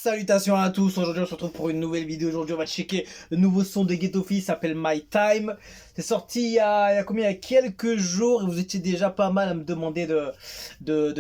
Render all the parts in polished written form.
Salutations à tous, aujourd'hui on se retrouve pour une nouvelle vidéo. Aujourd'hui on va checker le nouveau son de Ghetto Fils, s'appelle My Time. C'est sorti il y a quelques jours et vous étiez déjà pas mal à me demander de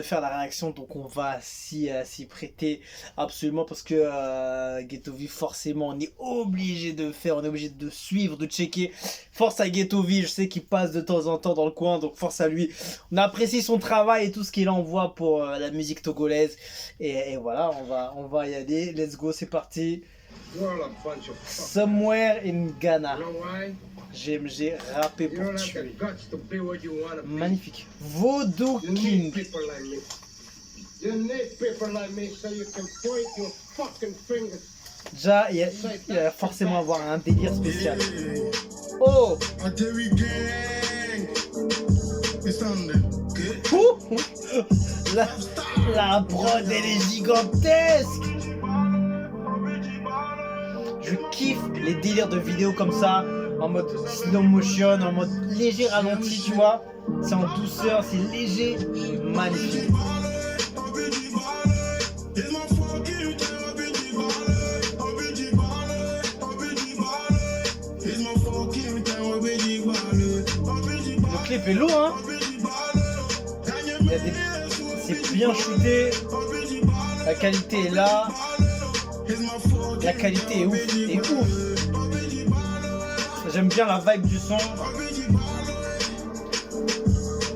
faire la réaction. Donc on va s'y prêter absolument parce que Ghetto V, forcément on est obligé de faire, on est obligé de suivre, de checker. Force à Ghetto V, je sais qu'il passe de temps en temps dans le coin, donc force à lui. On apprécie son travail et tout ce qu'il envoie pour la musique togolaise. Et voilà, on va y aller. Let's go, c'est parti. Somewhere in Ghana. GMG rappé pour tuer. Magnifique. Voodoo King. Déjà, il va forcément avoir un délire spécial. Oh! La prod, elle est gigantesque! Je kiffe les délires de vidéos comme ça, en mode slow motion, en mode léger ralenti, tu vois. C'est en douceur, c'est léger, magnifique. Le clip est lourd, hein. C'est bien shooté, la qualité est là, la qualité est ouf, J'aime bien la vibe du son.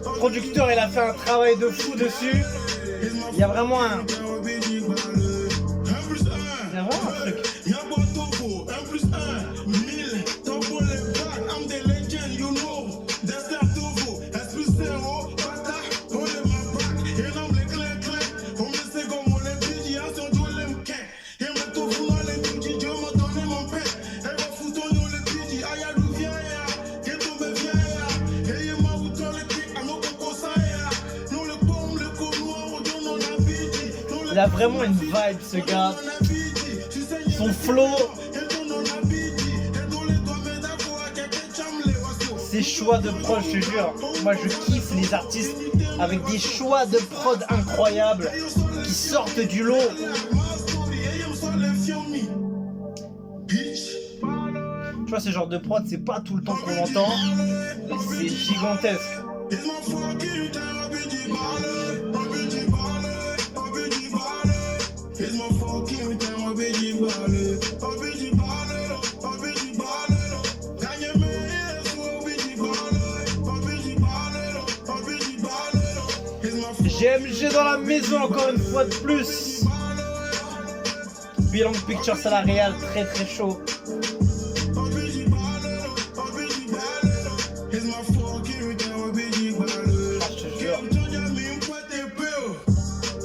Le producteur, il a fait un travail de fou dessus. Il y a vraiment un truc. Il a vraiment une vibe, ce gars. Son flow, ses choix de prod, je te jure. Moi, je kiffe les artistes avec des choix de prod incroyables qui sortent du lot. Tu vois, ce genre de prod, c'est pas tout le temps qu'on entend. C'est gigantesque. GMG dans la maison encore une fois de plus. Bilan picture salarial très très chaud.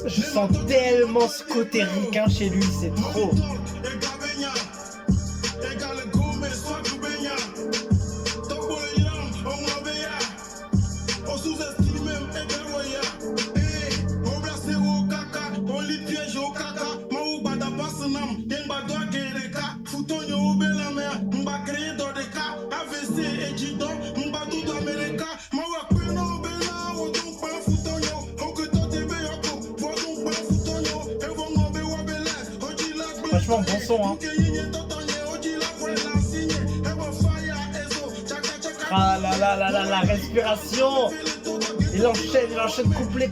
Je sens tellement ce côté ricain chez lui, c'est trop. Franchement, bon son, hein. Ah là là là là, la respiration. Il enchaîne couplet.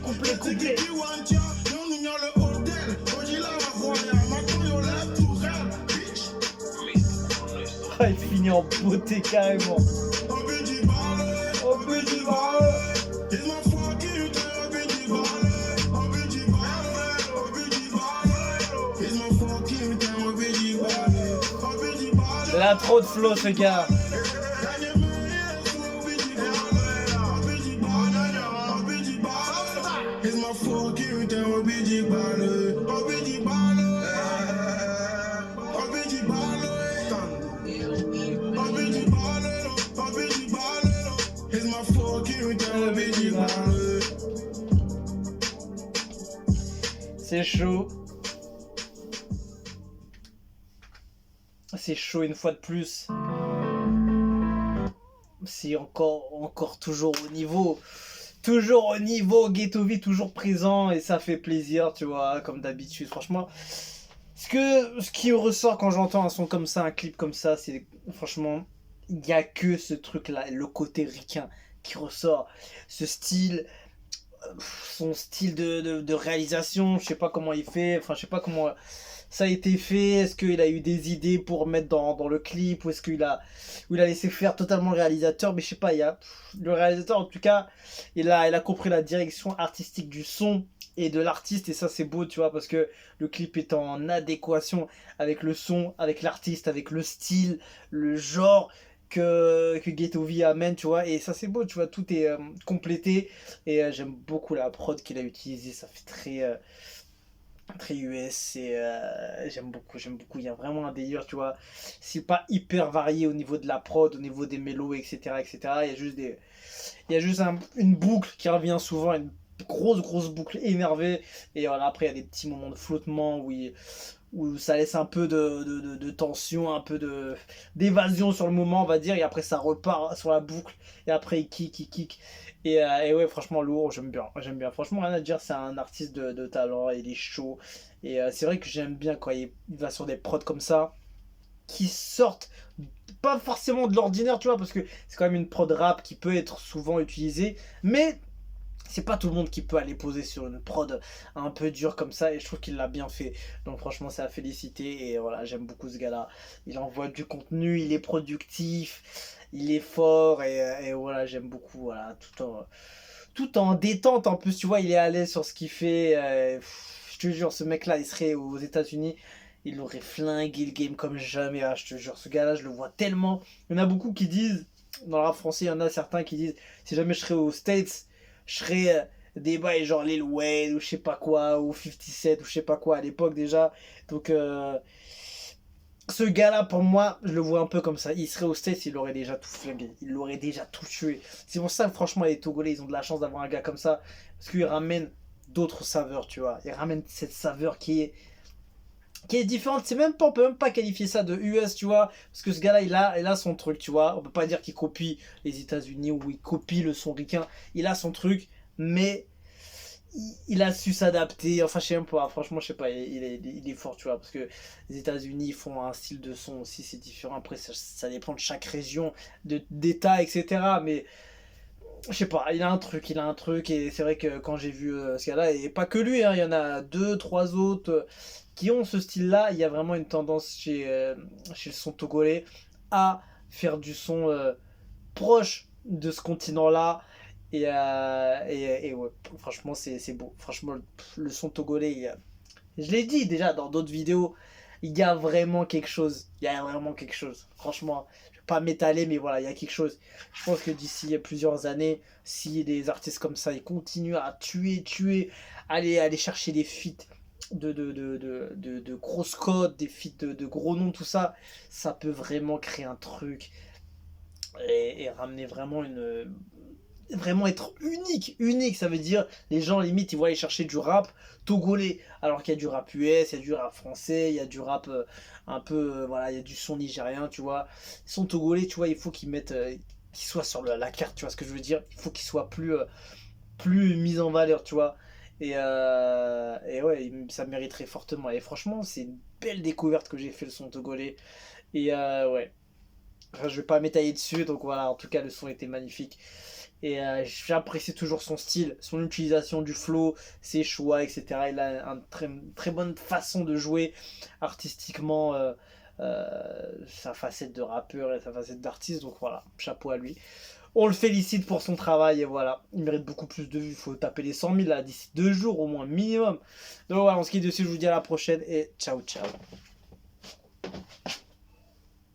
Ah, il finit en beauté carrément. Il a trop de flow, ce gars. C'est chaud. C'est chaud une fois de plus. C'est encore toujours au niveau. Toujours au niveau, Ghetto V toujours présent et ça fait plaisir, tu vois, comme d'habitude. Franchement, Ce qui ressort quand j'entends un son comme ça, un clip comme ça, c'est franchement, il n'y a que ce truc-là, le côté ricain qui ressort. Ce style, son style de réalisation, je sais pas comment il fait, enfin je sais pas comment ça a été fait, est-ce qu'il a eu des idées pour mettre dans le clip, ou est-ce ou il a laissé faire totalement le réalisateur, mais je sais pas, le réalisateur en tout cas, il a compris la direction artistique du son et de l'artiste, et ça c'est beau, tu vois, parce que le clip est en adéquation avec le son, avec l'artiste, avec le style, le genre que Ghetto V amène, tu vois, et ça c'est beau, tu vois, tout est complété, et j'aime beaucoup la prod qu'il a utilisée, ça fait très US, et j'aime beaucoup, il y a vraiment un délire, tu vois, c'est pas hyper varié au niveau de la prod, au niveau des mélos, etc., etc., il y a juste une boucle qui revient souvent, une grosse boucle énervée, et voilà, après il y a des petits moments de flottement où ça laisse un peu de tension, un peu d'évasion sur le moment, on va dire, et après ça repart sur la boucle, et après il kick. Et ouais, franchement, lourd, j'aime bien, j'aime bien. Franchement, rien à dire, c'est un artiste de talent, il est chaud. Et c'est vrai que j'aime bien quand il va sur des prods comme ça, qui sortent pas forcément de l'ordinaire, tu vois, parce que c'est quand même une prod rap qui peut être souvent utilisée, mais c'est pas tout le monde qui peut aller poser sur une prod un peu dure comme ça, et je trouve qu'il l'a bien fait. Donc franchement, c'est à féliciter, et voilà, j'aime beaucoup ce gars-là. Il envoie du contenu, il est productif, il est fort, et voilà, j'aime beaucoup, voilà, tout en détente en plus, tu vois, il est à l'aise sur ce qu'il fait. Je te jure, ce mec-là, il serait aux États-Unis, il aurait flingué le game comme jamais. Ah, je te jure, ce gars-là, je le vois tellement. Il y en a beaucoup qui disent, dans le rap français, il y en a certains qui disent, si jamais je serais aux States, je serais des bails genre Lil Wayne ou je sais pas quoi, ou 57 ou je sais pas quoi à l'époque déjà. Donc, ce gars-là, pour moi, je le vois un peu comme ça. Il serait au States, il aurait déjà tout flingué. Il l'aurait déjà tout tué. C'est pour ça que, franchement, les Togolais, ils ont de la chance d'avoir un gars comme ça. Parce qu'il ramène d'autres saveurs, tu vois. Il ramène cette saveur qui est différente. C'est même pas, on peut même pas qualifier ça de US, tu vois. Parce que ce gars-là, il a son truc, tu vois. On peut pas dire qu'il copie les États-Unis ou il copie le son ricain. Il a son truc, mais il a su s'adapter. Enfin, je sais même pas. Franchement, je sais pas. Il est fort, tu vois. Parce que les États-Unis font un style de son aussi, c'est différent. Après, ça dépend de chaque région, d'État, etc. Mais je sais pas, il a un truc, et c'est vrai que quand j'ai vu ce gars-là, et pas que lui, hein, il y en a deux, trois autres qui ont ce style-là, il y a vraiment une tendance chez le son togolais à faire du son proche de ce continent-là, et ouais, franchement, c'est beau. Franchement, le son togolais, je l'ai dit déjà dans d'autres vidéos, il y a vraiment quelque chose. Il y a vraiment quelque chose. Franchement, je vais pas m'étaler, mais voilà, il y a quelque chose. Je pense que d'ici plusieurs années, si des artistes comme ça, ils continuent à tuer, aller chercher des feats de grosses codes, des feats de gros noms, tout ça, ça peut vraiment créer un truc, et ramener vraiment vraiment être unique, ça veut dire les gens limite ils vont aller chercher du rap togolais, alors qu'il y a du rap US, il y a du rap français, il y a du rap un peu, voilà, il y a du son nigérien, tu vois. Son togolais, tu vois, il faut qu'ils mettent, qu'ils soient sur la carte, tu vois ce que je veux dire, il faut qu'ils soient plus mis en valeur, tu vois. Et ouais, ça mériterait fortement, et franchement, c'est une belle découverte que j'ai fait le son togolais, et ouais. Enfin, je vais pas m'étaler dessus, donc voilà, en tout cas, le son était magnifique. Et j'apprécie toujours son style, son utilisation du flow, ses choix, etc. Il a une très bonne façon de jouer artistiquement, sa facette de rappeur et sa facette d'artiste. Donc voilà, chapeau à lui. On le félicite pour son travail, et voilà, il mérite beaucoup plus de vues. Il faut taper les 100 000 là d'ici 2 jours au moins minimum. Donc voilà, on se quitte dessus, je vous dis à la prochaine et ciao ciao.